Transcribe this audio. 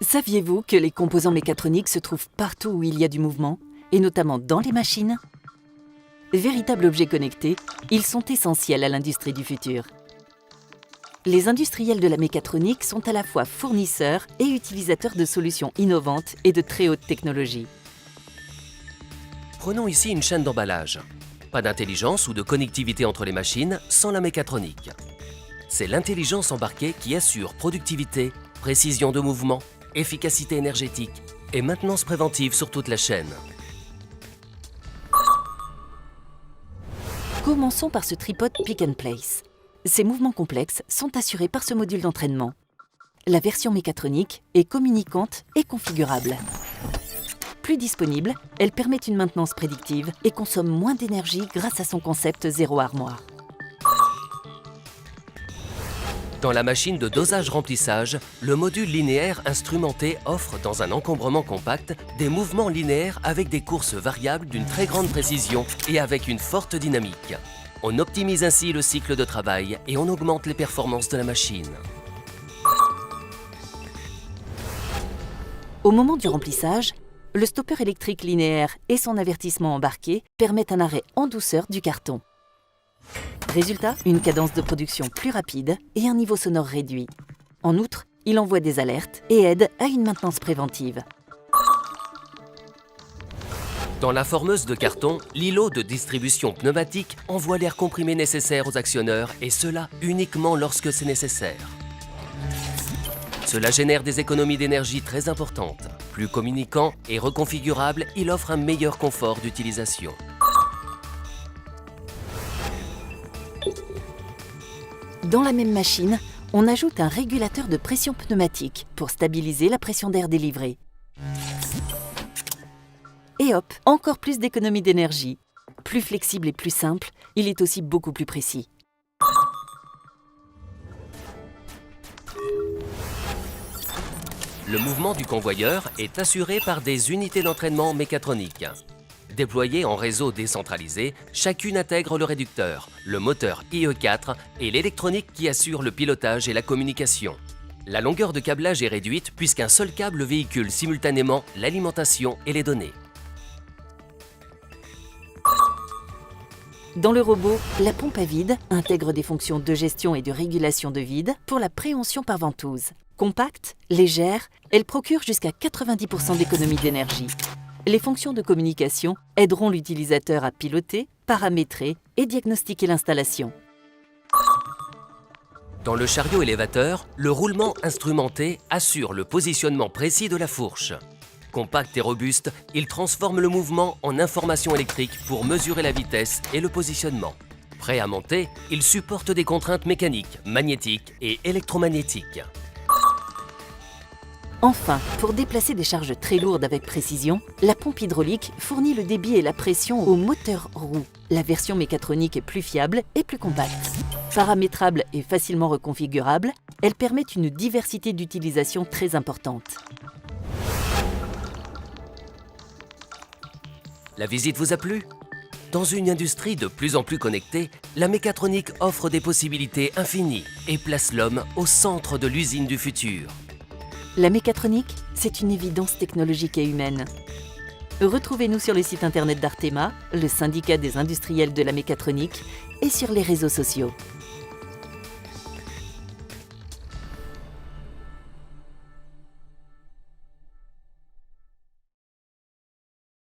Saviez-vous que les composants mécatroniques se trouvent partout où il y a du mouvement, et notamment dans les machines? Véritables objets connectés, ils sont essentiels à l'industrie du futur. Les industriels de la mécatronique sont à la fois fournisseurs et utilisateurs de solutions innovantes et de très haute technologie. Prenons ici une chaîne d'emballage. Pas d'intelligence ou de connectivité entre les machines sans la mécatronique. C'est l'intelligence embarquée qui assure productivité, précision de mouvement, efficacité énergétique et maintenance préventive sur toute la chaîne. Commençons par ce tripode Pick and Place. Ces mouvements complexes sont assurés par ce module d'entraînement. La version mécatronique est communicante et configurable. Plus disponible, elle permet une maintenance prédictive et consomme moins d'énergie grâce à son concept zéro armoire. Dans la machine de dosage-remplissage, le module linéaire instrumenté offre dans un encombrement compact des mouvements linéaires avec des courses variables d'une très grande précision et avec une forte dynamique. On optimise ainsi le cycle de travail et on augmente les performances de la machine. Au moment du remplissage, le stoppeur électrique linéaire et son avertissement embarqué permettent un arrêt en douceur du carton. Résultat, une cadence de production plus rapide et un niveau sonore réduit. En outre, il envoie des alertes et aide à une maintenance préventive. Dans la formeuse de carton, l'îlot de distribution pneumatique envoie l'air comprimé nécessaire aux actionneurs et cela uniquement lorsque c'est nécessaire. Cela génère des économies d'énergie très importantes. Plus communicant et reconfigurable, il offre un meilleur confort d'utilisation. Dans la même machine, on ajoute un régulateur de pression pneumatique pour stabiliser la pression d'air délivrée. Et hop, encore plus d'économie d'énergie. Plus flexible et plus simple, il est aussi beaucoup plus précis. Le mouvement du convoyeur est assuré par des unités d'entraînement mécatroniques. Déployées en réseau décentralisé, chacune intègre le réducteur, le moteur IE4 et l'électronique qui assure le pilotage et la communication. La longueur de câblage est réduite puisqu'un seul câble véhicule simultanément l'alimentation et les données. Dans le robot, la pompe à vide intègre des fonctions de gestion et de régulation de vide pour la préhension par ventouse. Compacte, légère, elle procure jusqu'à 90% d'économie d'énergie. Les fonctions de communication aideront l'utilisateur à piloter, paramétrer et diagnostiquer l'installation. Dans le chariot élévateur, le roulement instrumenté assure le positionnement précis de la fourche. Compact et robuste, il transforme le mouvement en information électrique pour mesurer la vitesse et le positionnement. Prêt à monter, il supporte des contraintes mécaniques, magnétiques et électromagnétiques. Enfin, pour déplacer des charges très lourdes avec précision, la pompe hydraulique fournit le débit et la pression au moteur roue. La version mécatronique est plus fiable et plus compacte. Paramétrable et facilement reconfigurable, elle permet une diversité d'utilisation très importante. La visite vous a plu? Dans une industrie de plus en plus connectée, la mécatronique offre des possibilités infinies et place l'homme au centre de l'usine du futur. La mécatronique, c'est une évidence technologique et humaine. Retrouvez-nous sur le site internet d'Artema, le syndicat des industriels de la mécatronique, et sur les réseaux sociaux.